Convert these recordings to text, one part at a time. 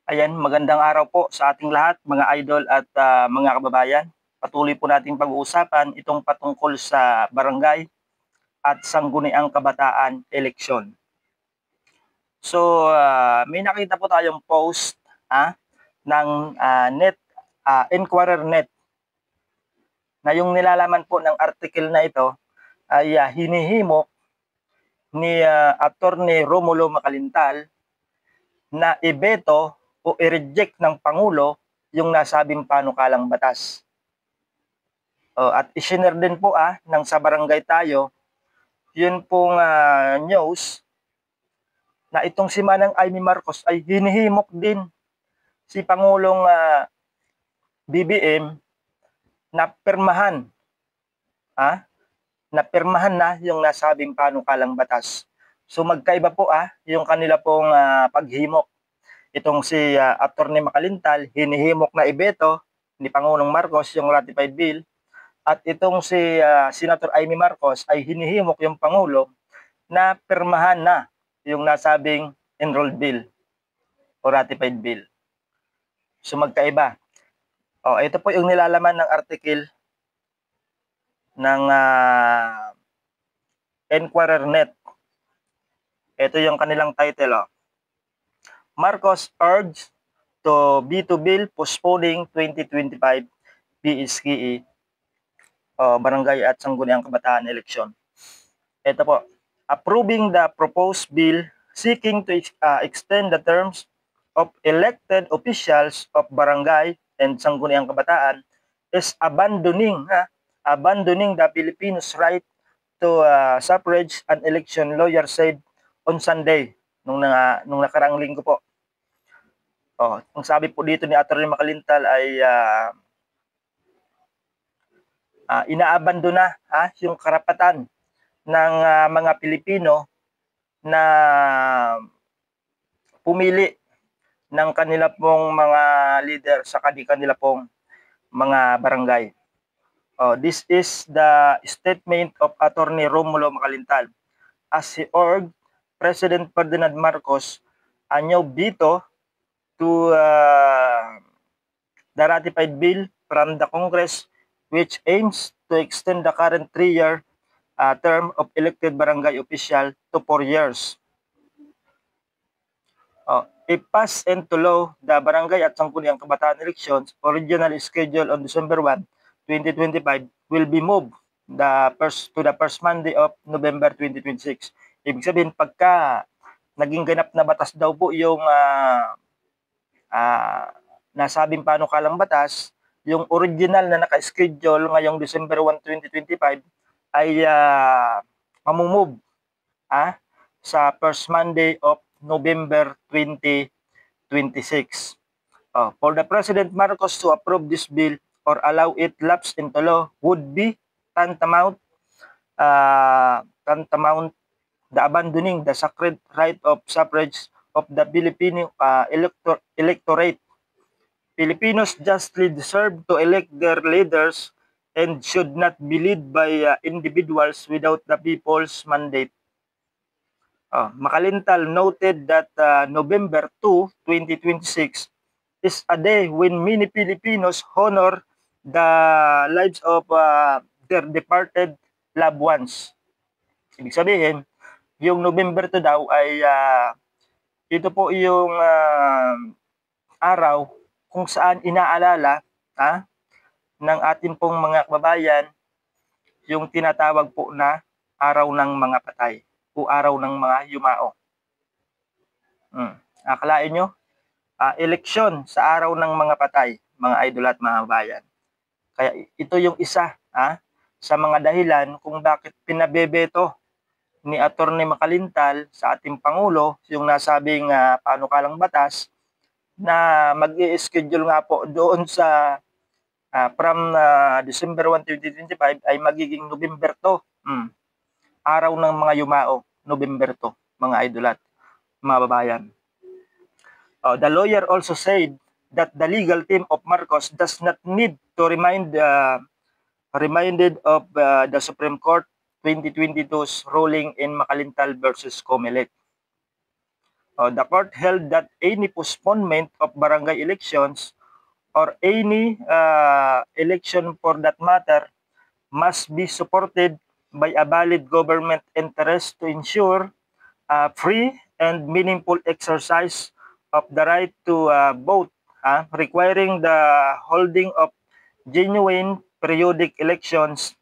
Ayan, magandang araw po sa ating lahat, mga idol at mga kababayan. Patuloy po nating pag-uusapan itong patungkol sa barangay at sangguniang kabataan eleksyon. So, may nakita po tayong post ng Inquirer Net na yung nilalaman po ng article na ito ay hinihimok ni Attorney Romulo Macalintal na ibeto o i-reject ng Pangulo yung nasabing panukalang batas. At isinare din po ng Sa Barangay Tayo, yun pong news na itong si Manang Amy Marcos ay hinihimok din si Pangulong BBM na pirmahan, na pirmahan na yung nasabing panukalang batas. So magkaiba po yung kanila pong paghimok. Itong si Attorney Macalintal, hinihimok na ibeto ni Pangulong Marcos yung ratified bill. At itong si Senator Amy Marcos ay hinihimok yung Pangulo na pirmahan na yung nasabing enrolled bill o ratified bill. So magkaiba. Ito po yung nilalaman ng article ng Inquirer Net. Ito yung kanilang title. Marcos urged to veto bill postponing 2025 BSKE barangay at sangguniang kabataan election. Ito po, approving the proposed bill seeking to extend the terms of elected officials of barangay and sangguniang kabataan is abandoning the Filipinos' right to suffrage, an election lawyer said on Sunday, nung nakaraang linggo po. Ang sabi po dito ni Atty. Macalintal ay inaabandona yung karapatan ng mga Pilipino na pumili ng kanila pong mga leader sa kanila pong mga barangay. This is the statement of Attorney Romulo Macalintal as he urged President Ferdinand Marcos a new veto to the ratified bill from the Congress which aims to extend the current 3-year term of elected barangay official to 4 years. If passed into law, the barangay at sangguniang kabataan elections originally scheduled on December 1, 2025 will be moved to the first Monday of November 2026. Ibig sabihin, pagka naging ganap na batas daw po yung nasabing panukalang batas, yung original na naka-schedule ngayong December 1, 2025 ay mamumove sa first Monday of November 2026. For the President Marcos to approve this bill or allow it lapse into law would be tantamount the abandoning the sacred right of suffrage of the Filipino electorate. Filipinos justly deserve to elect their leaders and should not be led by individuals without the people's mandate. Macalintal noted that November 2, 2026 is a day when many Filipinos honor the lives of their departed loved ones. Ibig sabihin, yung November 2 daw ay ito po yung araw kung saan inaalala ng ating pong mga kababayan yung tinatawag po na araw ng mga patay o araw ng mga yumao. Akalain nyo, eleksyon sa araw ng mga patay, mga idol at mga kababayan. Kaya ito yung isa sa mga dahilan kung bakit pinabebeto ni Attorney Macalintal sa ating Pangulo yung nasabing panukalang batas na mag-i-schedule nga po doon sa from December 1, 2025 ay magiging November 2. Araw ng mga yumao, November 2, mga idol at mga babayan. The lawyer also said that the legal team of Marcos does not need to reminded of the Supreme Court 2022's ruling in Macalintal versus Comelec. The court held that any postponement of barangay elections or any election for that matter must be supported by a valid government interest to ensure free and meaningful exercise of the right to vote, requiring the holding of genuine periodic elections.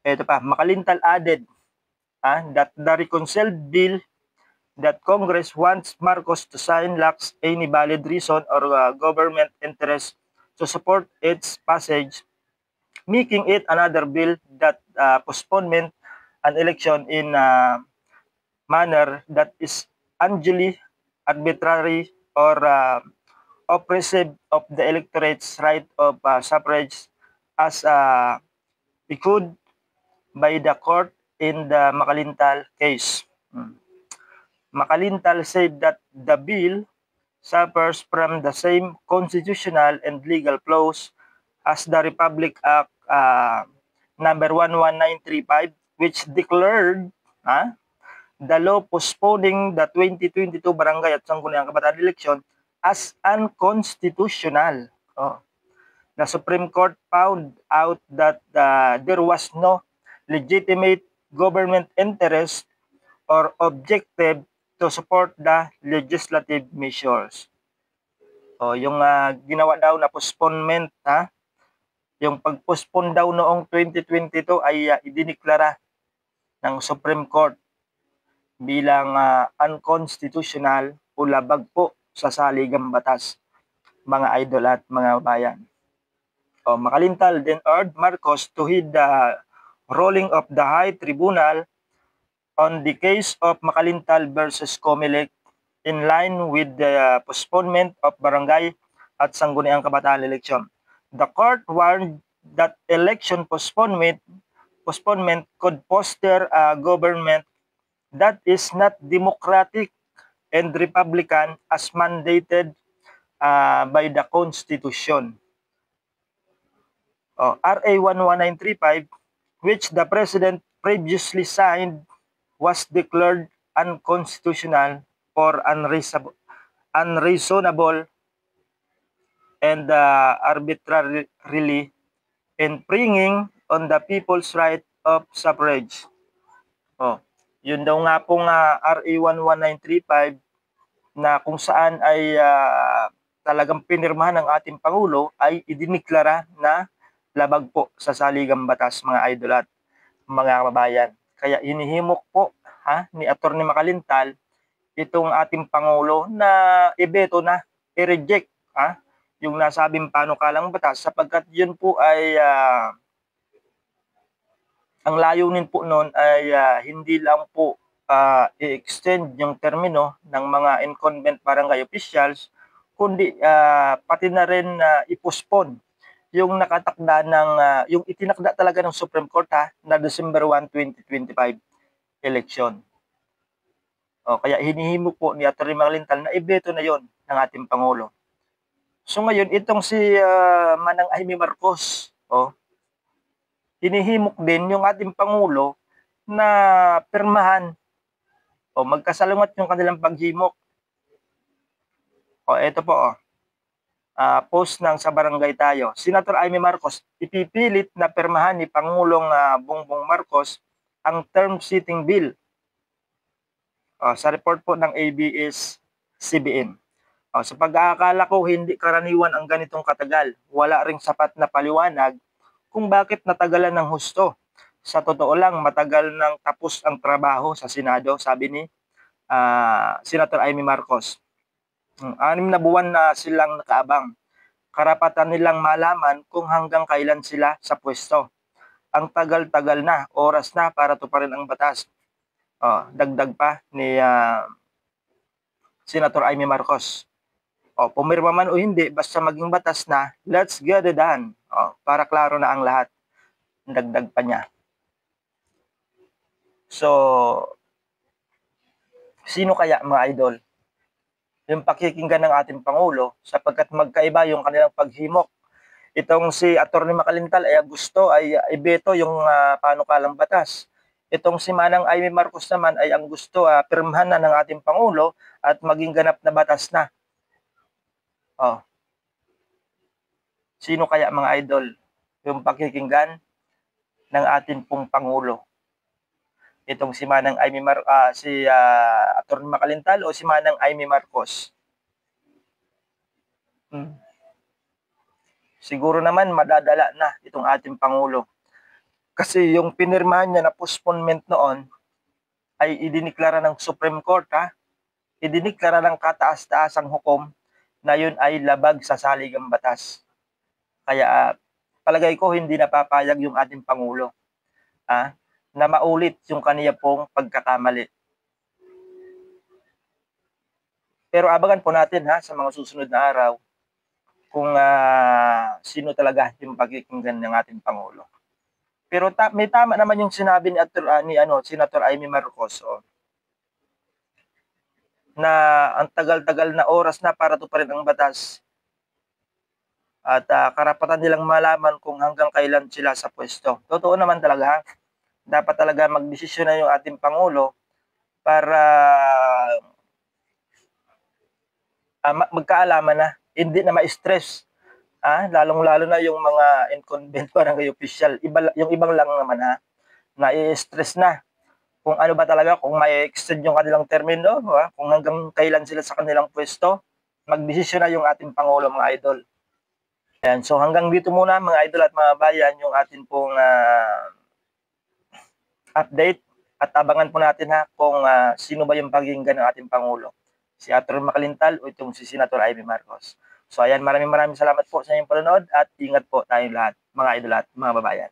Ito pa, Makalintal added that the reconciled bill that Congress wants Marcos to sign lacks any valid reason or government interest to support its passage, making it another bill that postponement an election in a manner that is unduly arbitrary or oppressive of the electorate's right of suffrage as echoed by the court in the Makalintal case. Makalintal said that the bill suffers from the same constitutional and legal flaws as the Republic Act number 11935, which declared the law postponing the 2022 barangay at Sangguniang Kabataan election as unconstitutional. The Supreme Court found out that there was no legitimate government interest or objective to support the legislative measures. Yung ginawa daw na postponement, yung pag-postpone daw noong 2022 ay idineklara ng Supreme Court bilang unconstitutional o labag po sa saligang batas, mga idol at mga bayan. Makalintal then urged Marcos to heed the ruling of the High Tribunal on the case of Makalintal versus Comelec in line with the postponement of barangay at Sangguniang Kabataan election. The court warned that election postponement could foster a government that is not democratic and republican as mandated by the Constitution. RA 11935, which the President previously signed, was declared unconstitutional or unreasonable and arbitrarily infringing on the people's right of suffrage. Yun daw nga pong RA 11935 na kung saan ay talagang pinirmahan ng ating Pangulo ay idineklara na labag po sa saligang batas, mga idol at mga kababayan. Kaya hinihimok po ni Atty. Makalintal itong ating Pangulo na ibeto na, i-reject yung nasabing panukalang batas sapagkat yun po ay ang layunin po noon ay hindi lang po i-extend yung termino ng mga incumbent barangay officials, kundi pati na rin i-postpone yung nakatakda ng yung itinakda talaga ng Supreme Court na December 1, 2025 election. Kaya hinihimok po ni Atty. Makalintal na ibeto na yon ng ating Pangulo. So ngayon itong si Manang Amy Marcos, hinihimok din yung ating Pangulo na pirmahan o magkasalungat yung kanilang paghimok. Ito po, post ng Sa Barangay Tayo. Senator Amy Marcos, ipipilit na pirmahan ni Pangulong Bongbong Marcos ang term-setting bill. Sa report po ng ABS-CBN. Sa pag-aakala ko, hindi karaniwan ang ganitong katagal. Wala ring sapat na paliwanag kung bakit natagalan ng husto. Sa totoo lang, matagal nang tapos ang trabaho sa Senado, sabi ni Senator Amy Marcos. 6 na buwan na silang nakaabang. Karapatan nilang malaman kung hanggang kailan sila sa pwesto. Ang tagal-tagal na, oras na para tuparin ang batas. Dagdag pa ni Senator Amy Marcos. Pumirma man o hindi, basta maging batas na, let's get it done. Para klaro na ang lahat. Dagdag pa niya. So, sino kaya mga idol? Yung pakikinggan ng ating Pangulo sapagkat magkaiba yung kanilang paghimok. Itong si Atty. Makalintal ay gusto ay ibeto yung panukalang batas. Itong si Manang Amy Marcos naman ay ang gusto pirmahan na ng ating Pangulo at maging ganap na batas na. Oh. Sino kaya mga idol yung pakikinggan ng ating pong Pangulo? Itong si Manang Amy Atty. Makalintal o si Manang Amy Marcos? Siguro naman madadala na itong ating Pangulo. Kasi yung pinirmahan niya na postponement noon ay idiniklara ng Supreme Court, idiniklara ng kataas-taasang hukom na yun ay labag sa saligang batas. Kaya palagay ko hindi napapayag yung ating Pangulo na maulit yung kaniya pong pagkakamali. Pero abangan po natin sa mga susunod na araw kung sino talaga yung pakikinggan ng ating Pangulo. Pero may tama naman yung sinabi ni Senator Amy Marcos na ang tagal-tagal na oras na para tuparin ang batas at karapatan nilang malaman kung hanggang kailan sila sa pwesto. Totoo naman talaga, dapat talaga magdesisyon na yung ating Pangulo para magkaalaman na, hindi na ma-stress. Lalong-lalo na yung mga incumbent barangay official. Yung ibang lang naman na-stress na kung ano ba talaga, kung may extend yung kanilang termino, kung hanggang kailan sila sa kanilang pwesto, magdesisyon na yung ating Pangulo, mga idol. Ayan, so hanggang dito muna mga idol at mga bayan yung ating pong update at abangan po natin kung sino ba yung pakinggan ng ating Pangulo. Si Atty. Makalintal o itong si Senator Amy Marcos. So ayan, maraming salamat po sa inyong panonood at ingat po tayong lahat, mga idol at mga babayan.